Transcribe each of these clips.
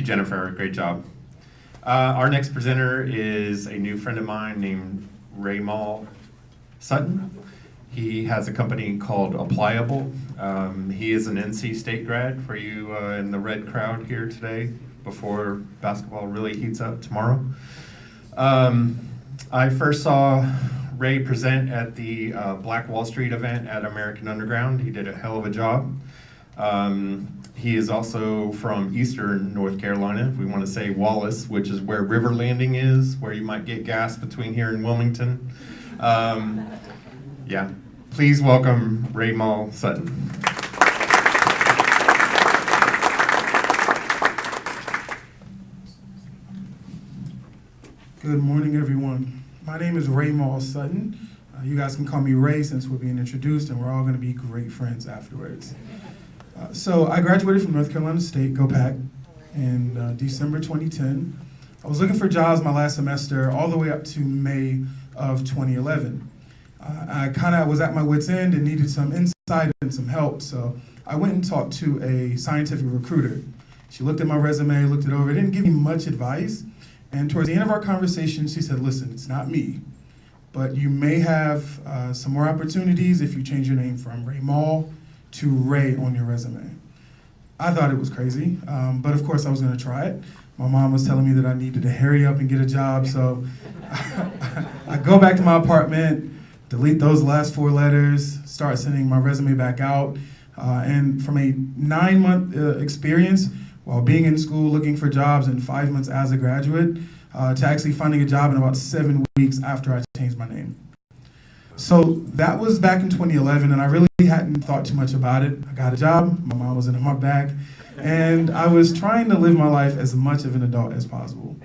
you, Jennifer. Great job. Our next presenter is a new friend of mine named Raymahl Sutton. He has a company called Applyable. He is an NC State grad for you in the red crowd here today before basketball really heats up tomorrow. I first saw Ray present at the Black Wall Street event at American Underground. He did a hell of a job. He is also from Eastern North Carolina, if we want to say Wallace, which is where River Landing is, where you might get gas between here and Wilmington. Yeah, please welcome Raymahl Sutton. Good morning, everyone. My name is Raymahl Sutton. You guys can call me Ray since we're being introduced, and we're all going to be great friends afterwards. So I graduated from North Carolina State, go Pack, in December 2010. I was looking for jobs my last semester all the way up to May of 2011. I kind of was at my wit's end and needed some insight and some help, so I went and talked to a scientific recruiter. She looked at my resume, looked it over, didn't give me much advice, and towards the end of our conversation, she said, listen, it's not me, but you may have some more opportunities if you change your name from Raymahl to Ray on your resume. I thought it was crazy, but of course I was gonna try it. My mom was telling me that I needed to hurry up and get a job, so I go back to my apartment, delete those last 4 letters, start sending my resume back out, and from a 9-month experience while being in school looking for jobs and 5 months as a graduate, to actually finding a job in about 7 weeks after I changed my name. So that was back in 2011, and I really hadn't thought too much about it. I got a job, my mom was in my back, and I was trying to live my life as much of an adult as possible.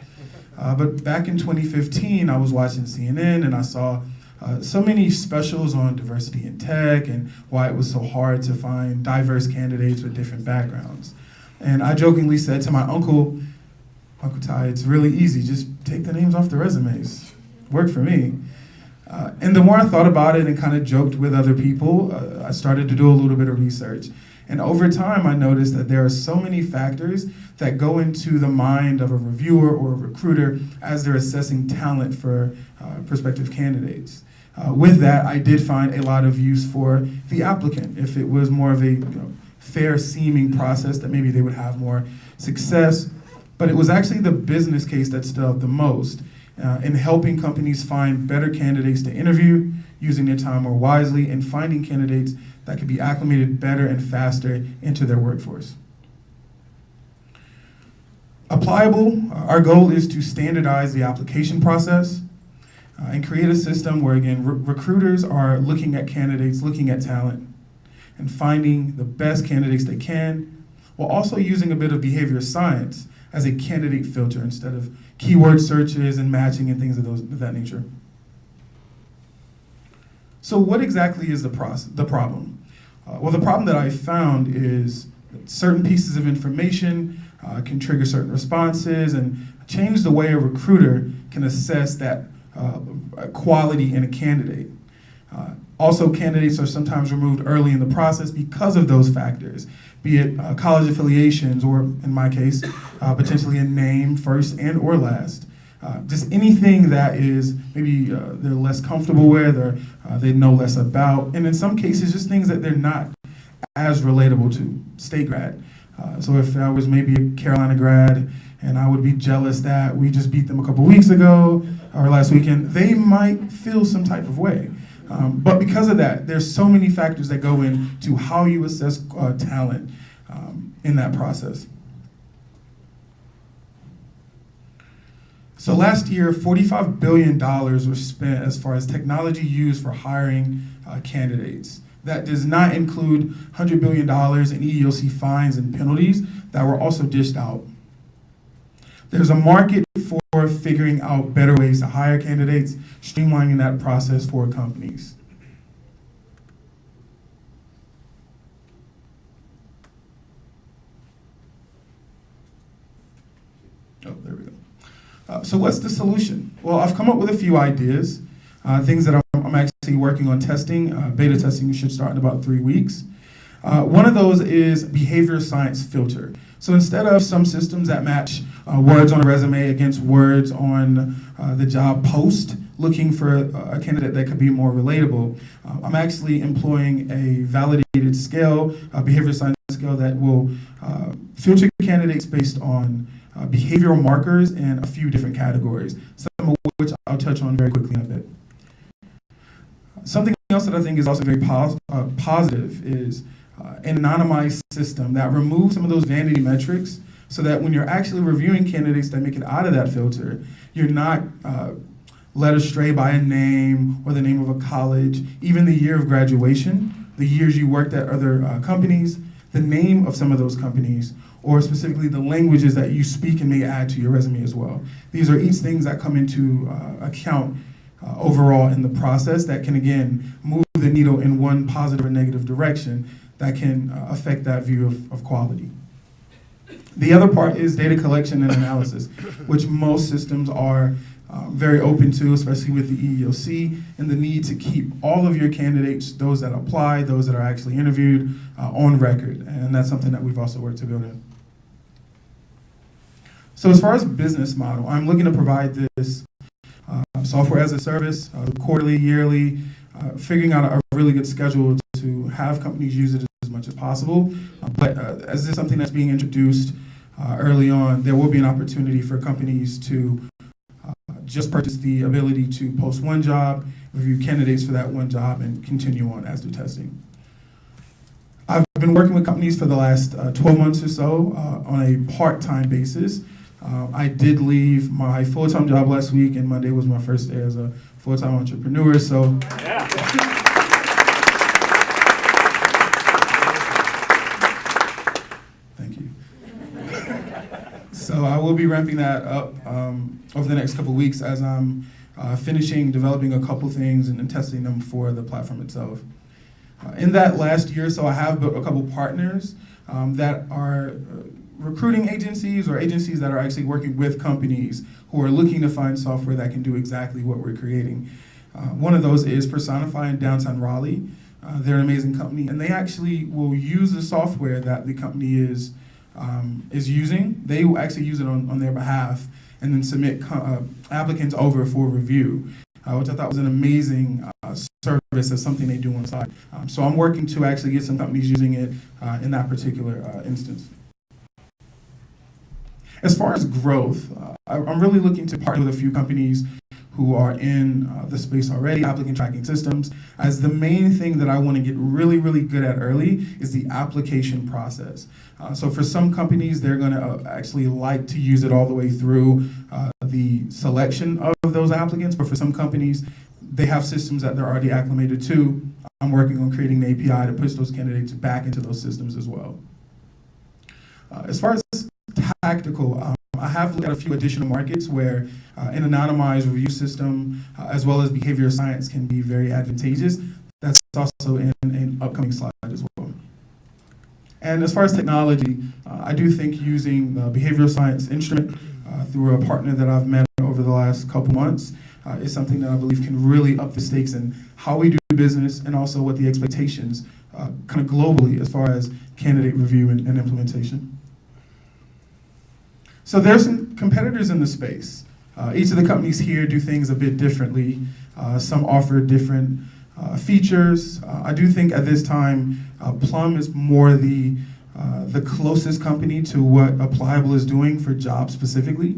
But back in 2015, I was watching CNN, and I saw so many specials on diversity in tech and why it was so hard to find diverse candidates with different backgrounds. And I jokingly said to my uncle, Uncle Ty, it's really easy, just take the names off the resumes. Worked for me. And the more I thought about it and kind of joked with other people, I started to do a little bit of research. And over time, I noticed that there are so many factors that go into the mind of a reviewer or a recruiter as they're assessing talent for prospective candidates. With that, I did find a lot of use for the applicant. If it was more of a fair-seeming process, that maybe they would have more success. But it was actually the business case that stood out the most in helping companies find better candidates to interview, using their time more wisely, and finding candidates that could be acclimated better and faster into their workforce. Applyable, our goal is to standardize the application process and create a system where, again, recruiters are looking at candidates, looking at talent, and finding the best candidates they can, while also using a bit of behavioral science as a candidate filter instead of keyword searches and matching and things of that nature. So what exactly is the problem? Well, the problem that I found is that certain pieces of information can trigger certain responses and change the way a recruiter can assess that quality in a candidate. Also, candidates are sometimes removed early in the process because of those factors, be it college affiliations or, in my case, potentially a name, first and or last. Just anything that is maybe they're less comfortable with or they know less about. And in some cases, just things that they're not as relatable to. State grad. So if I was maybe a Carolina grad and I would be jealous that we just beat them a couple weeks ago or last weekend, they might feel some type of way. But because of that, there's so many factors that go into how you assess talent in that process. So last year, $45 billion was spent as far as technology used for hiring candidates. That does not include $100 billion in EEOC fines and penalties that were also dished out. There's a market for figuring out better ways to hire candidates, streamlining that process for companies. Oh, there we go. So what's the solution? Well, I've come up with a few ideas, things that I'm actually working on testing. Beta testing should start in about 3 weeks. One of those is behavior science filter. So instead of some systems that match words on a resume against words on the job post, looking for a candidate that could be more relatable, I'm actually employing a validated scale, a behavior science scale that will filter candidates based on behavioral markers in a few different categories, some of which I'll touch on very quickly in a bit. Something else that I think is also very positive is an anonymized system that removes some of those vanity metrics so that when you're actually reviewing candidates that make it out of that filter, you're not led astray by a name or the name of a college, even the year of graduation, the years you worked at other companies, the name of some of those companies, or specifically the languages that you speak and may add to your resume as well. These are each things that come into account overall in the process that can, again, move the needle in one positive or negative direction that can affect that view of quality. The other part is data collection and analysis, which most systems are very open to, especially with the EEOC, and the need to keep all of your candidates, those that apply, those that are actually interviewed, on record. And that's something that we've also worked to build in. So as far as business model, I'm looking to provide this software as a service, quarterly, yearly, figuring out a really good schedule to have companies use it as much as possible. But as this is something that's being introduced early on, there will be an opportunity for companies to just purchase the ability to post one job, review candidates for that one job, and continue on as they're testing. I've been working with companies for the last 12 months or so on a part-time basis. I did leave my full-time job last week, and Monday was my first day as a full-time entrepreneur, so. Yeah. Thank you. So I will be ramping that up over the next couple weeks as I'm finishing developing a couple things and testing them for the platform itself. In that last year or so, I have built a couple partners that are recruiting agencies or agencies that are actually working with companies who are looking to find software that can do exactly what we're creating. One of those is Personify in downtown Raleigh. They're an amazing company, and they actually will use the software that the company is using. They will actually use it on their behalf and then submit applicants over for review, which I thought was an amazing service as something they do on the side. So I'm working to actually get some companies using it in that particular instance. As far as growth, I'm really looking to partner with a few companies who are in the space already, applicant tracking systems, as the main thing that I want to get really, really good at early is the application process. So for some companies, they're going to actually like to use it all the way through the selection of those applicants, but for some companies, they have systems that they're already acclimated to. I'm working on creating an API to push those candidates back into those systems as well. As far as tactical, I have looked at a few additional markets where an anonymized review system as well as behavior science can be very advantageous. That's also in an upcoming slide as well. And as far as technology, I do think using the behavioral science instrument through a partner that I've met over the last couple months is something that I believe can really up the stakes in how we do business and also what the expectations kind of globally as far as candidate review and implementation. So there's some competitors in the space. Each of the companies here do things a bit differently. Some offer different features. I do think at this time, Plum is more the closest company to what Applyable is doing for jobs specifically.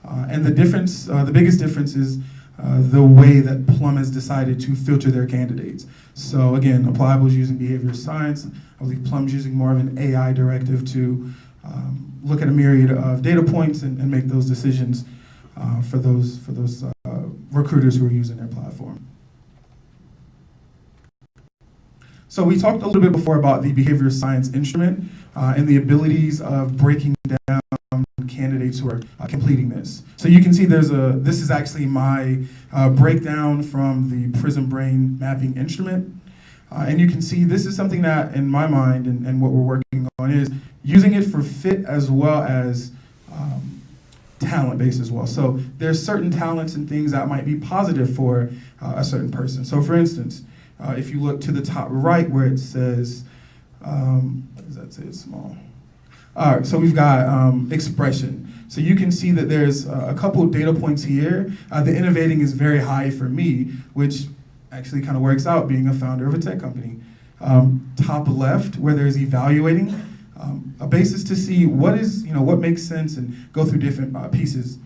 And the difference, the biggest difference is the way that Plum has decided to filter their candidates. So again, Applyable is using behavioral science. I believe Plum's using more of an AI directive to look at a myriad of data points and make those decisions for those recruiters who are using their platform. So we talked a little bit before about the behavioral science instrument and the abilities of breaking down candidates who are completing this. So you can see this is actually my breakdown from the Prism Brain mapping instrument. And you can see this is something that, in my mind, and what we're working on is using it for fit as well as talent base as well. So there's certain talents and things that might be positive for a certain person. So for instance, if you look to the top right where it says What does that say? It's small. All right, so we've got expression. So you can see that there's a couple of data points here. The innovating is very high for me, which actually kind of works out being a founder of a tech company. Top left, where there's evaluating, a basis to see what makes sense and go through different pieces.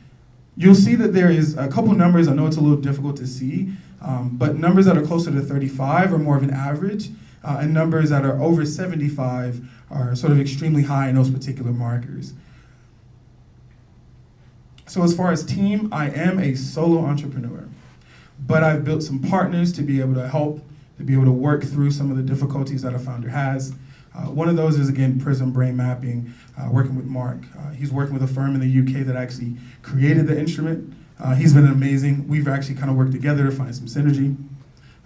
You'll see that there is a couple numbers. I know it's a little difficult to see, but numbers that are closer to 35 are more of an average, and numbers that are over 75 are sort of extremely high in those particular markers. So as far as team, I am a solo entrepreneur, but I've built some partners to be able to help, to be able to work through some of the difficulties that a founder has. One of those is, again, Prism Brain Mapping, working with Mark. He's working with a firm in the UK that actually created the instrument. He's been amazing. We've actually kind of worked together to find some synergy.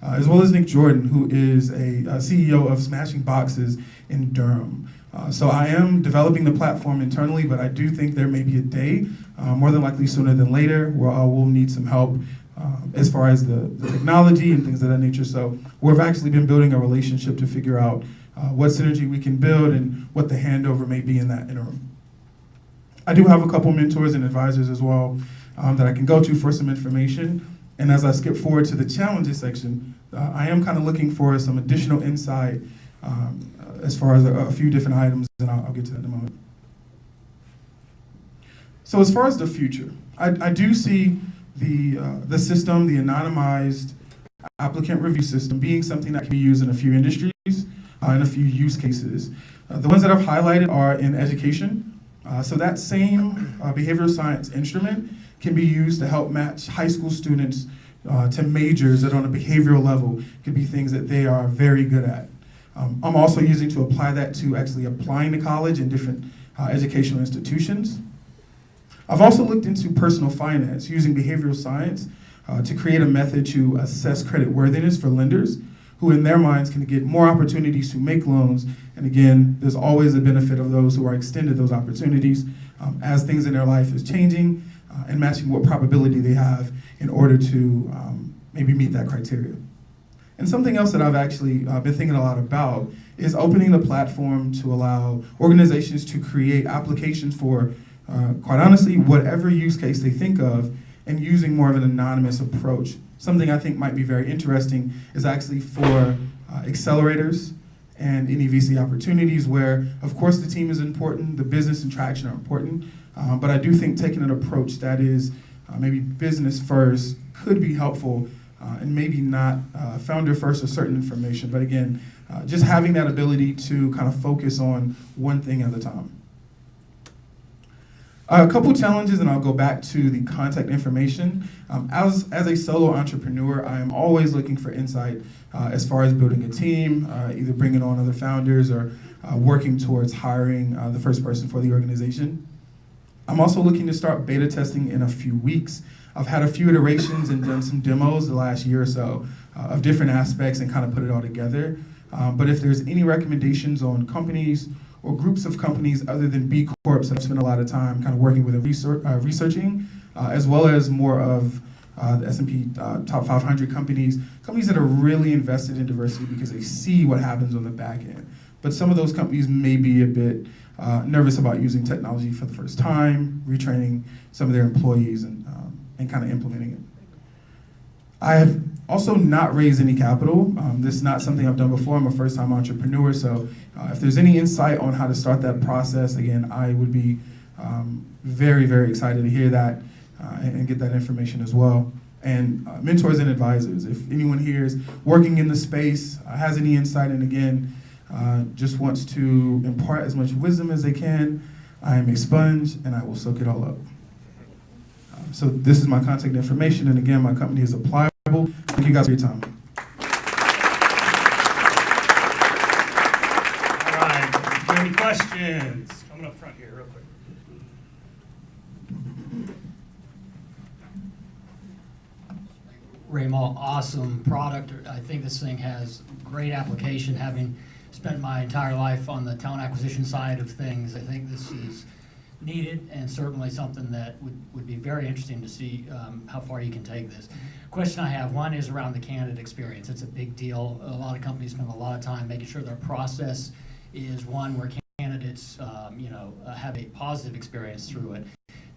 As well as Nick Jordan, who is a CEO of Smashing Boxes in Durham. So I am developing the platform internally, but I do think there may be a day, more than likely sooner than later, where I will need some help as far as the technology and things of that nature. So we've actually been building a relationship to figure out what synergy we can build and what the handover may be in that interim. I do have a couple mentors and advisors as well that I can go to for some information. And as I skip forward to the challenges section, I am kind of looking for some additional insight as far as a few different items, and I'll get to that in a moment. So as far as the future, I do see the system, the anonymized applicant review system, being something that can be used in a few industries and a few use cases. The ones that I've highlighted are in education. So that same behavioral science instrument can be used to help match high school students to majors that on a behavioral level could be things that they are very good at. I'm also using to apply that to actually applying to college in different educational institutions. I've also looked into personal finance using behavioral science to create a method to assess credit worthiness for lenders who in their minds can get more opportunities to make loans. And again, there's always a benefit of those who are extended those opportunities as things in their life is changing and matching what probability they have in order to maybe meet that criteria. And something else that I've actually been thinking a lot about is opening the platform to allow organizations to create applications for, quite honestly, whatever use case they think of, and using more of an anonymous approach. Something I think might be very interesting is actually for accelerators and any VC opportunities where, of course, the team is important, the business and traction are important, but I do think taking an approach that is maybe business first could be helpful, and maybe not founder first or certain information, but again, just having that ability to kind of focus on one thing at a time. A couple challenges, and I'll go back to the contact information. As a solo entrepreneur, I am always looking for insight as far as building a team, either bringing on other founders or working towards hiring the first person for the organization. I'm also looking to start beta testing in a few weeks. I've had a few iterations and done some demos the last year or so of different aspects and kind of put it all together. But if there's any recommendations on companies or groups of companies other than B Corps that I've spent a lot of time kind of working with and researching, as well as more of the S&P top 500 companies that are really invested in diversity because they see what happens on the back end. But some of those companies may be a bit nervous about using technology for the first time, retraining some of their employees and kind of implementing it. I have also not raised any capital. This is not something I've done before. I'm a first-time entrepreneur, so if there's any insight on how to start that process, again, I would be very, very excited to hear that and get that information as well. And mentors and advisors, if anyone here is working in the space, has any insight, and again, just wants to impart as much wisdom as they can, I am a sponge and I will soak it all up. So this is my contact information, and again, my company is Applyable. Thank you guys for your time. All right, is there any questions? Coming up front here real quick. Raymahl, awesome product. I think this thing has great application. Having spent my entire life on the talent acquisition side of things, I think this is needed and certainly something that would be very interesting to see how far you can take this. Question I have, one is around the candidate experience. It's a big deal. A lot of companies spend a lot of time making sure their process is one where candidates, have a positive experience through it.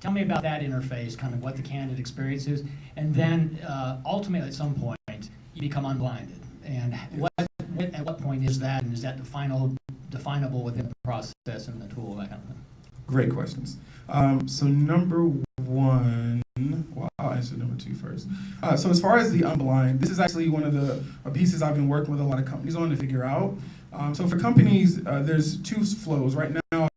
Tell me about that interface, kind of what the candidate experience is, and then ultimately at some point you become unblinded. And at what point is that, and is that definable within the process and the tool, that kind of thing? Great questions. So number one, well, I'll answer number two first. So as far as the unblind, this is actually one of the pieces I've been working with a lot of companies on to figure out. So for companies, there's two flows. Right now,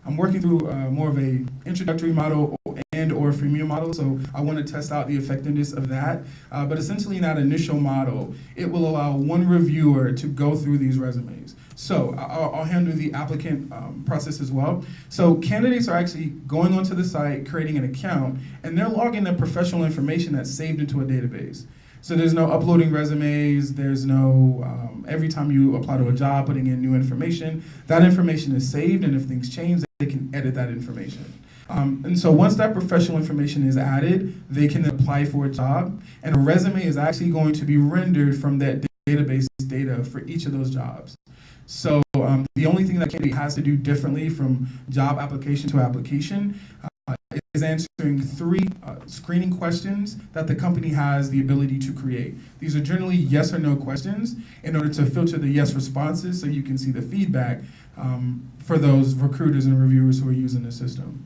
I'm working through more of a introductory model and or freemium model, so I want to test out the effectiveness of that. But essentially in that initial model, it will allow one reviewer to go through these resumes. So I'll handle the applicant process as well. So candidates are actually going onto the site, creating an account, and they're logging their professional information that's saved into a database. So there's no uploading resumes, there's no, every time you apply to a job, putting in new information, that information is saved, and if things change, they can edit that information. And so once that professional information is added, they can apply for a job, and a resume is actually going to be rendered from that database data for each of those jobs. So the only thing that candidate has to do differently from job application to application is answering three screening questions that the company has the ability to create. These are generally yes or no questions in order to filter the yes responses so you can see the feedback for those recruiters and reviewers who are using the system.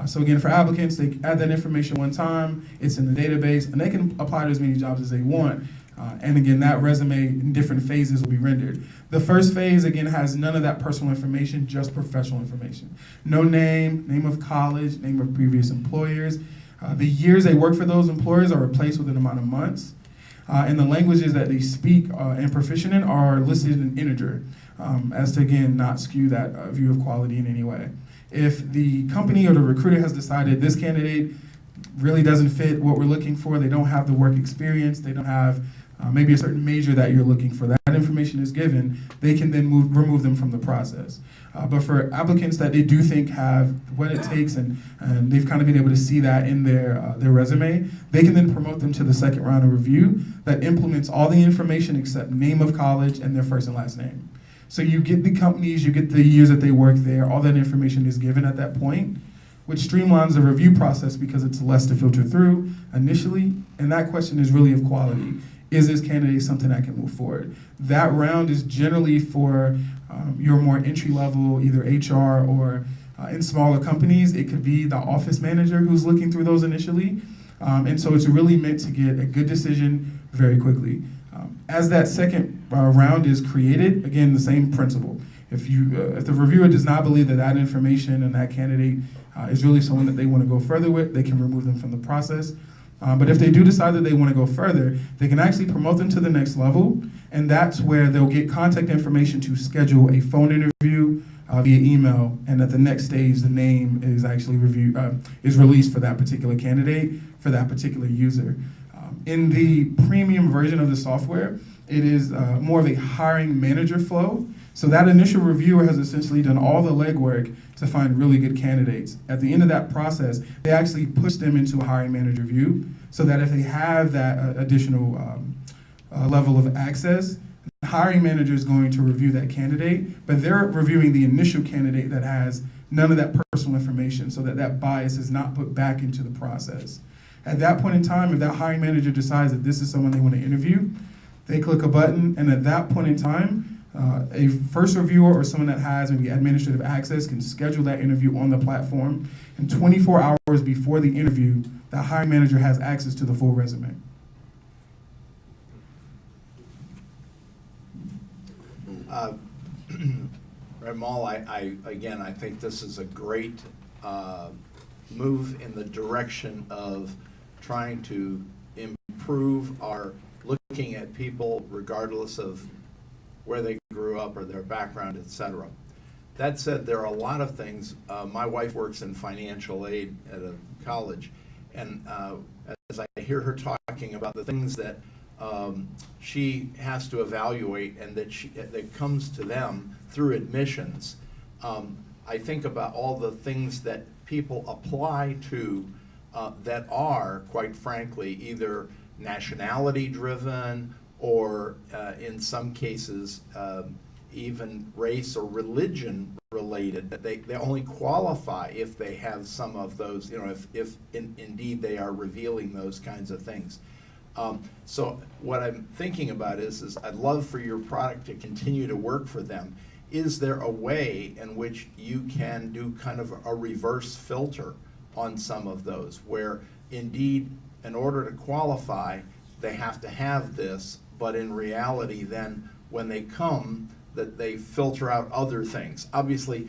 So again, for applicants, they add that information one time, it's in the database, and they can apply to as many jobs as they want. And again, that resume in different phases will be rendered. The first phase, again, has none of that personal information, just professional information. No name, name of college, name of previous employers. The years they work for those employers are replaced with an amount of months. And the languages that they speak and proficient in are listed in integer, as to, again, not skew that view of quality in any way. If the company or the recruiter has decided this candidate really doesn't fit what we're looking for, they don't have the work experience, they don't have maybe a certain major that you're looking for, that information is given, they can then remove them from the process. But for applicants that they do think have what it takes and they've kind of been able to see that in their resume, they can then promote them to the second round of review that implements all the information except name of college and their first and last name. So you get the companies, you get the years that they work there, all that information is given at that point, which streamlines the review process because it's less to filter through initially, and that question is really of quality. Is this candidate something that can move forward? That round is generally for your more entry level, either HR or in smaller companies, it could be the office manager who's looking through those initially. And so it's really meant to get a good decision very quickly. As that second round is created, again, the same principle. If the reviewer does not believe that that information and that candidate is really someone that they want to go further with, they can remove them from the process. But if they do decide that they want to go further, they can actually promote them to the next level, and that's where they'll get contact information to schedule a phone interview via email, and at the next stage, the name is actually released for that particular candidate, for that particular user. In the premium version of the software, it is more of a hiring manager flow. So that initial reviewer has essentially done all the legwork to find really good candidates. At the end of that process, they actually push them into a hiring manager view so that if they have that additional level of access, the hiring manager is going to review that candidate, but they're reviewing the initial candidate that has none of that personal information so that that bias is not put back into the process. At that point in time, if that hiring manager decides that this is someone they want to interview, they click a button, and at that point in time, a first reviewer or someone that has maybe administrative access can schedule that interview on the platform, and 24 hours before the interview, the hiring manager has access to the full resume. Raymahl, I think this is a great move in the direction of trying to improve our looking at people regardless of where they grew up or their background, etc. That said, there are a lot of things. My wife works in financial aid at a college, and as I hear her talking about the things that she has to evaluate and that comes to them through admissions, I think about all the things that people apply to that are, quite frankly, either nationality driven or in some cases even race or religion related. They only qualify if they have some of those, you know, if indeed they are revealing those kinds of things. So what I'm thinking about is I'd love for your product to continue to work for them. Is there a way in which you can do kind of a reverse filter on some of those, where indeed, in order to qualify, they have to have this, but in reality then, when they come, that they filter out other things? Obviously,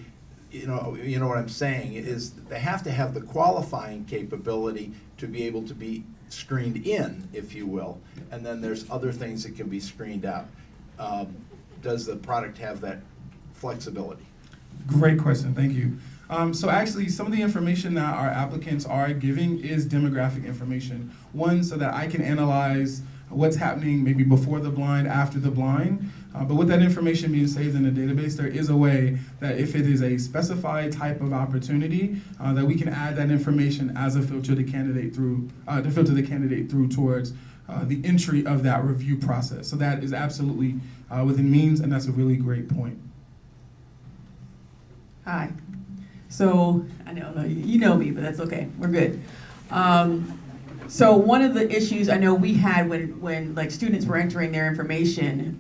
you know what I'm saying, is they have to have the qualifying capability to be able to be screened in, if you will, and then there's other things that can be screened out. Does the product have that flexibility? Great question, thank you. So actually, some of the information that our applicants are giving is demographic information. One, so that I can analyze what's happening maybe before the blind, after the blind. But with that information being saved in a database, there is a way that if it is a specified type of opportunity, that we can add that information as a filter to candidate through, to filter the candidate through towards the entry of that review process. So that is absolutely within means, and that's a really great point. Hi. So, I know you know me, but that's okay. We're good. So one of the issues I know we had when like students were entering their information,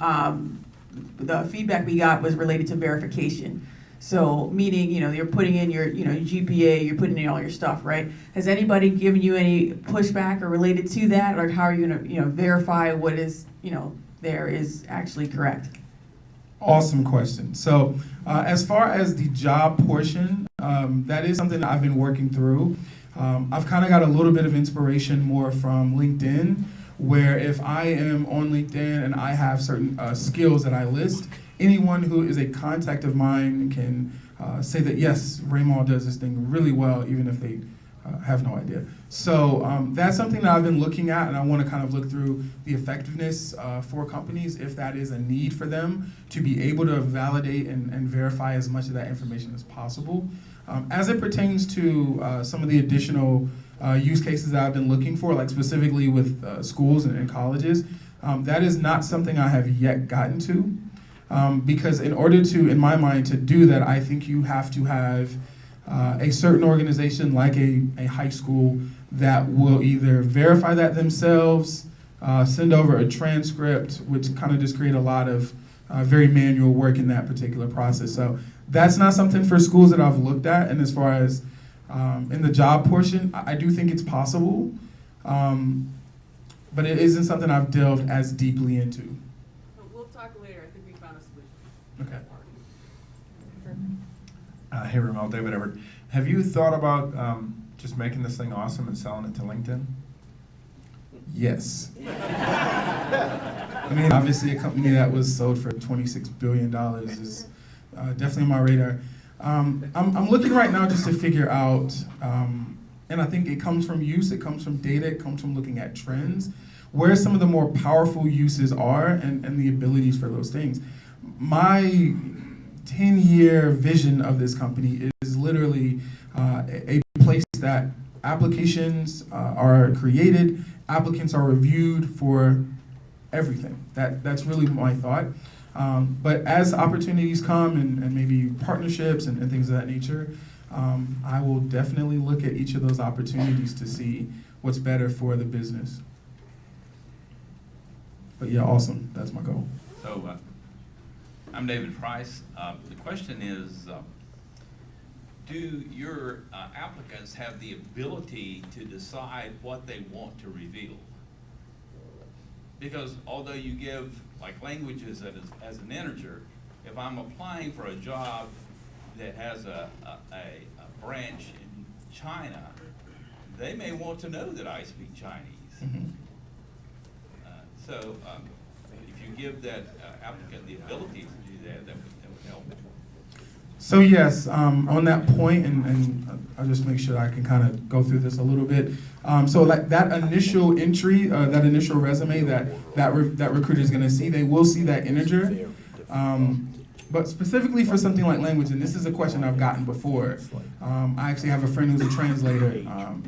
the feedback we got was related to verification. So meaning, you know, you're putting in your, you know, your GPA, you're putting in all your stuff, right? Has anybody given you any pushback or related to that? Or how are you gonna, you know, verify what is, you know, there is actually correct? Awesome question. So as far as the job portion, that is something that I've been working through. I've kind of got a little bit of inspiration more from LinkedIn, where if I am on LinkedIn and I have certain skills that I list, anyone who is a contact of mine can say that, yes, Raymahl does this thing really well, even if they have no idea. So that's something that I've been looking at, and I want to kind of look through the effectiveness for companies, if that is a need for them to be able to validate and verify as much of that information as possible. As it pertains to some of the additional use cases that I've been looking for, like specifically with schools and colleges, that is not something I have yet gotten to, because in order to, in my mind, to do that, I think you have to have a certain organization like a high school that will either verify that themselves, send over a transcript, which kind of just create a lot of very manual work in that particular process. So that's not something for schools that I've looked at. And as far as in the job portion, I do think it's possible, but it isn't something I've delved as deeply into. We'll talk later. I think we found a solution. Okay. Hey, Raymahl, David Everett. Have you thought about just making this thing awesome and selling it to LinkedIn? Yes. I mean, obviously a company that was sold for $26 billion is definitely on my radar. I'm looking right now just to figure out, and I think it comes from use, it comes from data, it comes from looking at trends, where some of the more powerful uses are and the abilities for those things. My 10-year vision of this company is literally a place that applications are created, applicants are reviewed for everything. That's really my thought. But as opportunities come and maybe partnerships and things of that nature, I will definitely look at each of those opportunities to see what's better for the business. But yeah, awesome. That's my goal. So I'm David Price. The question is, do your applicants have the ability to decide what they want to reveal? Because although you give like languages as an integer, if I'm applying for a job that has a branch in China, they may want to know that I speak Chinese. Mm-hmm. So if you give that applicant the ability to do that, that would help. So yes, on that point, and I'll just make sure I can kind of go through this a little bit. So like that initial entry, that initial resume that recruiter is going to see, they will see that integer. But specifically for something like language, and this is a question I've gotten before. I actually have a friend who's a translator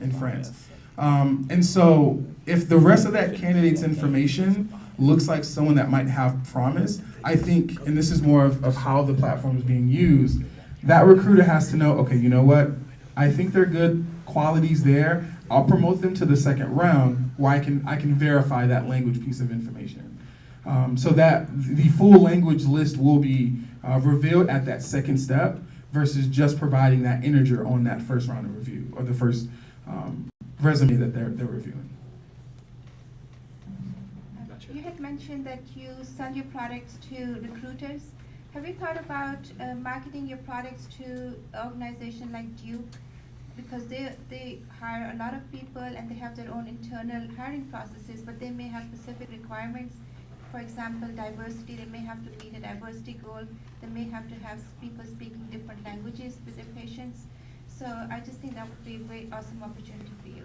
in France. And so if the rest of that candidate's information looks like someone that might have promise, I think, and this is more of how the platform is being used, that recruiter has to know, okay, you know what? I think they're good qualities there. I'll promote them to the second round where I can verify that language piece of information. So that the full language list will be revealed at that second step versus just providing that integer on that first round of review or the first resume that they're reviewing. You had mentioned that you sell your products to recruiters. Have you thought about marketing your products to an organization like Duke? Because they hire a lot of people and they have their own internal hiring processes, but they may have specific requirements. For example, diversity, they may have to meet a diversity goal. They may have to have people speaking different languages with their patients. So I just think that would be a great, awesome opportunity for you.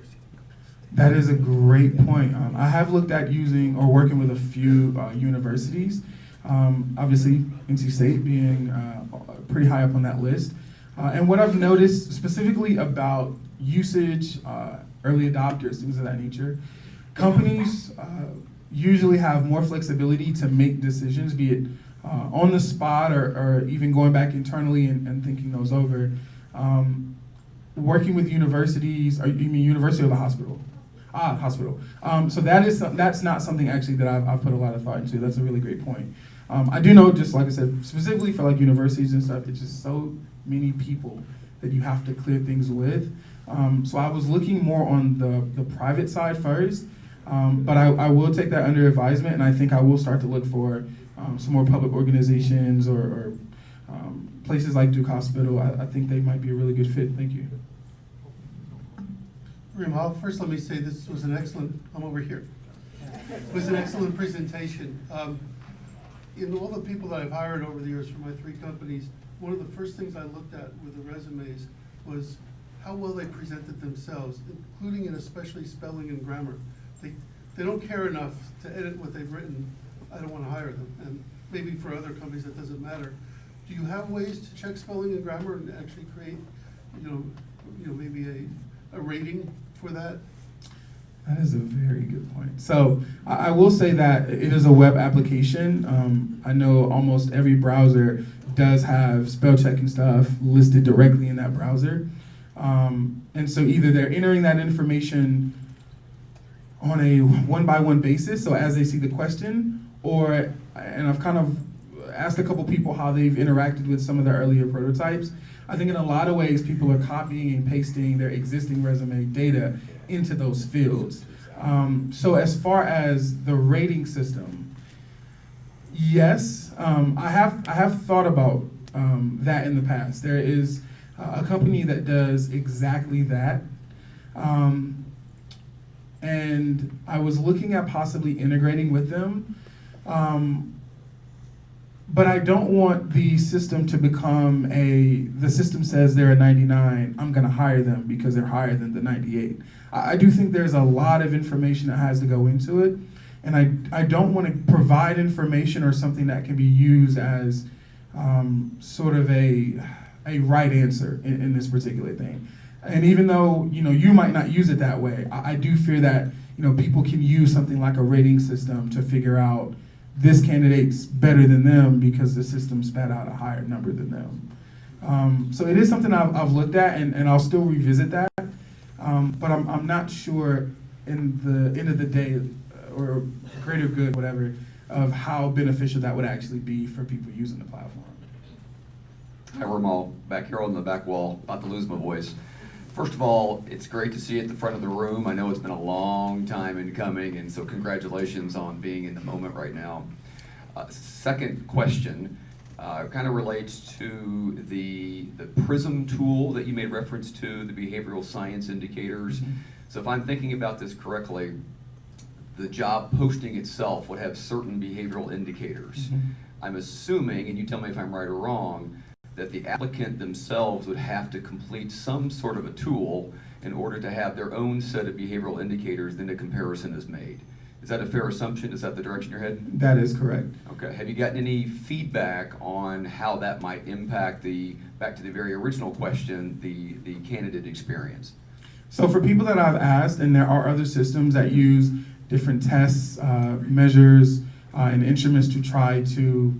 That is a great point. I have looked at using or working with a few universities. Obviously, NC State being pretty high up on that list. And what I've noticed specifically about usage, early adopters, things of that nature, companies usually have more flexibility to make decisions, be it on the spot or even going back internally and thinking those over. Working with universities, or you mean university or the hospital? Hospital. So that's not something actually that I've put a lot of thought into. That's a really great point. I do know, just like I said, specifically for like universities and stuff, it's just so many people that you have to clear things with. So I was looking more on the private side first, but I will take that under advisement, and I think I will start to look for some more public organizations or places like Duke Hospital. I think they might be a really good fit. Thank you. Raymahl, first let me say this was an excellent, I'm over here. It was an excellent presentation. In all the people that I've hired over the years for my 3 companies, one of the first things I looked at with the resumes was how well they presented themselves, including and especially spelling and grammar. They don't care enough to edit what they've written. I don't want to hire them. And maybe for other companies that doesn't matter. Do you have ways to check spelling and grammar and actually create, maybe a rating for that? That is a very good point. So I will say that it is a web application. I know almost every browser does have spell check and stuff listed directly in that browser. And so either they're entering that information on a one-by-one basis, so as they see the question, and I've kind of asked a couple people how they've interacted with some of the earlier prototypes. I think in a lot of ways, people are copying and pasting their existing resume data into those fields. So as far as the rating system, yes, I have thought about that in the past. There is a company that does exactly that. And I was looking at possibly integrating with them. But I don't want the system to become the system says they're a 99, I'm gonna hire them because they're higher than the 98. I do think there's a lot of information that has to go into it, and I don't wanna provide information or something that can be used as sort of a right answer in this particular thing. And even though, you might not use it that way, I do fear that, people can use something like a rating system to figure out this candidate's better than them because the system spat out a higher number than them. So it is something I've looked at, and I'll still revisit that. But I'm not sure in the end of the day, or greater good, whatever, of how beneficial that would actually be for people using the platform. Hi, Raymahl, back here on the back wall, about to lose my voice. First of all, it's great to see you at the front of the room. I know it's been a long time in coming, and so congratulations on being in the moment right now. Second question kind of relates to the PRISM tool that you made reference to, the behavioral science indicators. Mm-hmm. So if I'm thinking about this correctly, the job posting itself would have certain behavioral indicators. Mm-hmm. I'm assuming, and you tell me if I'm right or wrong, that the applicant themselves would have to complete some sort of a tool in order to have their own set of behavioral indicators, then a comparison is made. Is that a fair assumption? Is that the direction you're heading? That is correct. Okay. Have you gotten any feedback on how that might impact back to the very original question, the candidate experience? So for people that I've asked, and there are other systems that use different tests, measures, and instruments to try to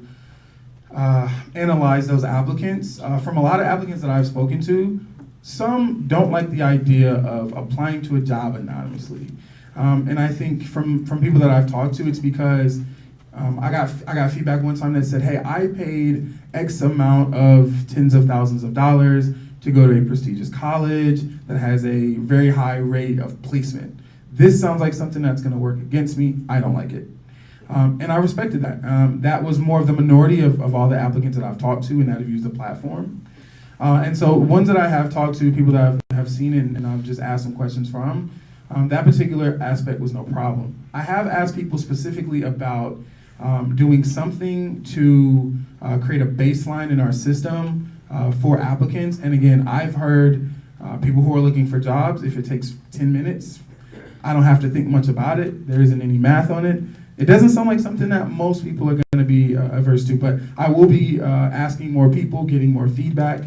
analyze those applicants. From a lot of applicants that I've spoken to, some don't like the idea of applying to a job anonymously. And I think from people that I've talked to, it's because I got feedback one time that said, hey, I paid X amount of tens of thousands of dollars to go to a prestigious college that has a very high rate of placement. This sounds like something that's gonna work against me. I don't like it. And I respected that. That was more of the minority of all the applicants that I've talked to and that have used the platform. And so ones that I have talked to, people that have seen it and I've just asked some questions from, that particular aspect was no problem. I have asked people specifically about doing something to create a baseline in our system for applicants. And again, I've heard people who are looking for jobs, if it takes 10 minutes, I don't have to think much about it. There isn't any math on it. It doesn't sound like something that most people are going to be averse to, but I will be asking more people, getting more feedback,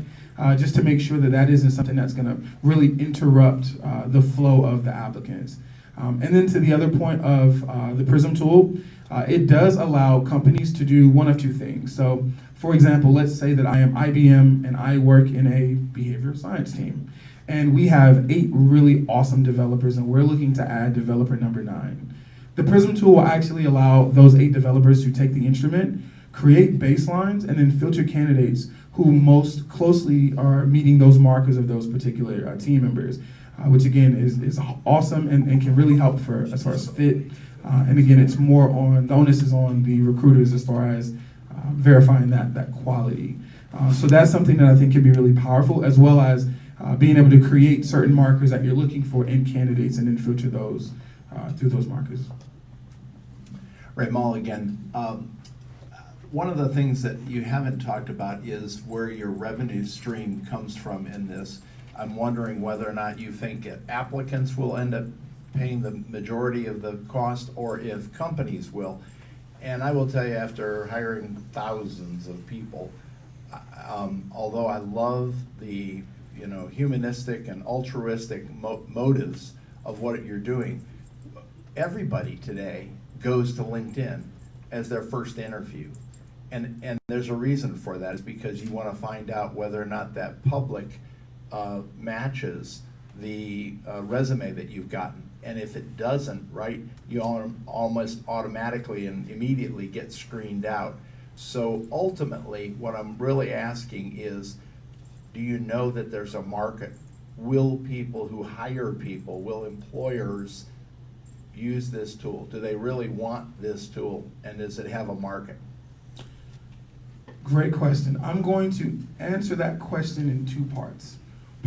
just to make sure that that isn't something that's going to really interrupt the flow of the applicants. And then to the other point of the PRISM tool, it does allow companies to do one of two things. So, for example, let's say that I am IBM and I work in a behavioral science team. And we have 8 really awesome developers and we're looking to add developer number 9. The PRISM tool will actually allow those 8 developers to take the instrument, create baselines, and then filter candidates who most closely are meeting those markers of those particular team members, which again is awesome and can really help for as far as fit. And again, it's more on, the onus is on the recruiters as far as verifying that quality. So that's something that I think can be really powerful, as well as being able to create certain markers that you're looking for in candidates and then filter those through those markers. Raymahl again. One of the things that you haven't talked about is where your revenue stream comes from in this. I'm wondering whether or not you think that applicants will end up paying the majority of the cost or if companies will. And I will tell you, after hiring thousands of people, although I love the humanistic and altruistic motives of what you're doing, everybody today goes to LinkedIn as their first interview. And there's a reason for that. It's because you want to find out whether or not that public matches the resume that you've gotten. And if it doesn't, right, you almost automatically and immediately get screened out. So ultimately, what I'm really asking is, do you know that there's a market? Will people who hire people, will employers use this tool? Do they really want this tool? And does it have a market? Great question. I'm going to answer that question in 2 parts.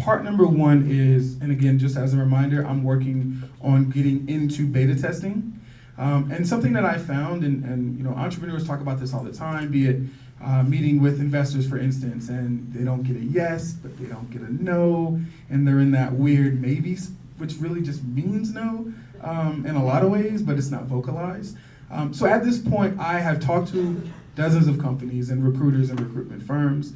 Part number 1 is, and again, just as a reminder, I'm working on getting into beta testing. And something that I found, and entrepreneurs talk about this all the time, be it meeting with investors, for instance, and they don't get a yes, but they don't get a no, and they're in that weird maybe, which really just means no in a lot of ways, but it's not vocalized. So at this point, I have talked to dozens of companies and recruiters and recruitment firms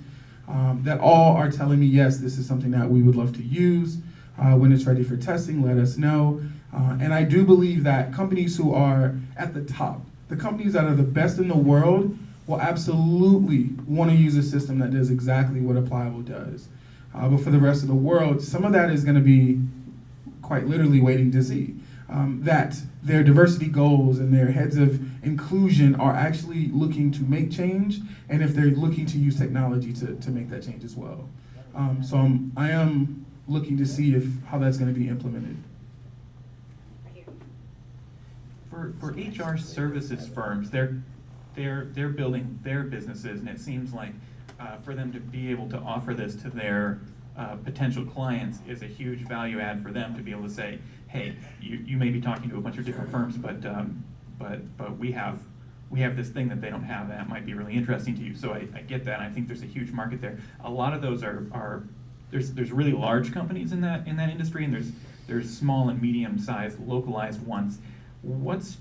that all are telling me, yes, this is something that we would love to use. When it's ready for testing, let us know. And I do believe that companies who are at the top, the companies that are the best in the world, will absolutely want to use a system that does exactly what Applyable does. But for the rest of the world, some of that is going to be quite literally waiting to see. That their diversity goals and their heads of inclusion are actually looking to make change, and if they're looking to use technology to make that change as well. I am looking to see how that's going to be implemented. For HR services firms, they're building their businesses, and it seems like for them to be able to offer this to their potential clients is a huge value add for them to be able to say, hey, you may be talking to a bunch of different firms, but we have this thing that they don't have that might be really interesting to you. So I get that, and I think there's a huge market there. A lot of those are there's really large companies in that industry, and there's small and medium-sized localized ones. What's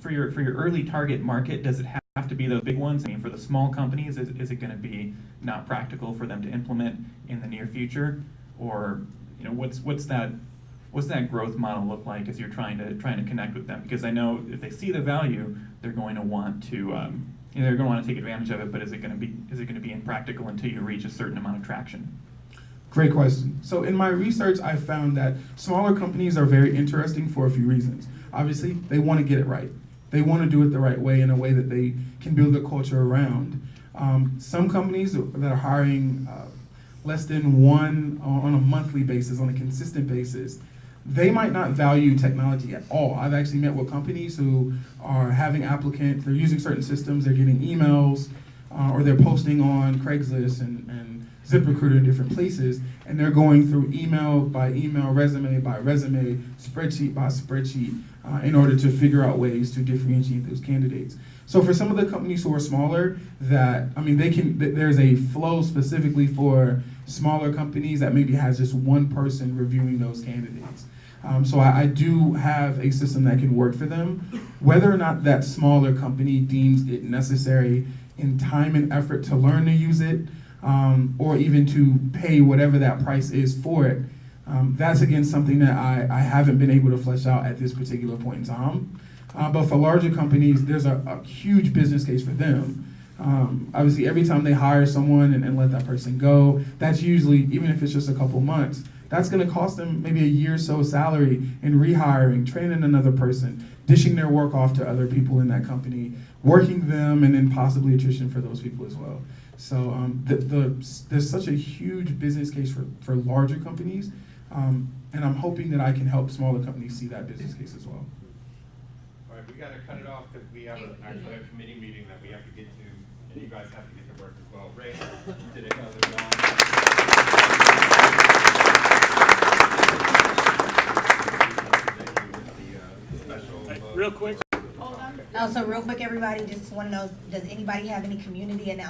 for your early target market, does it have to be those big ones? I mean, for the small companies, is it going to be not practical for them to implement in the near future, or what's that what's that growth model look like as you're trying to connect with them? Because I know if they see the value, they're going to want to they're going to want to take advantage of it. But is it going to be impractical until you reach a certain amount of traction? Great question. So in my research, I found that smaller companies are very interesting for a few reasons. Obviously, they want to get it right. They want to do it the right way, in a way that they can build a culture around. Some companies that are hiring less than one on a monthly basis, on a consistent basis, they might not value technology at all. I've actually met with companies who are having applicants, they're using certain systems, they're getting emails, or they're posting on Craigslist and ZipRecruiter in different places, and they're going through email by email, resume by resume, spreadsheet by spreadsheet, in order to figure out ways to differentiate those candidates. So for some of the companies who are smaller, there's a flow specifically for smaller companies that maybe has just one person reviewing those candidates. So I do have a system that can work for them. Whether or not that smaller company deems it necessary in time and effort to learn to use it, or even to pay whatever that price is for it, that's again something that I haven't been able to flesh out at this particular point in time. But for larger companies, there's a huge business case for them. Obviously, every time they hire someone and let that person go, that's usually, even if it's just a couple months, that's going to cost them maybe a year or so salary in rehiring, training another person, dishing their work off to other people in that company, working them, and then possibly attrition for those people as well. So there's such a huge business case for larger companies, and I'm hoping that I can help smaller companies see that business case as well. All right, we got to cut it off because we have actually a committee meeting that we have to get to, and you guys have to get to work as well. Ray, you did a hell of a job. Real quick. Also, real quick, everybody, just want to know, does anybody have any community announcements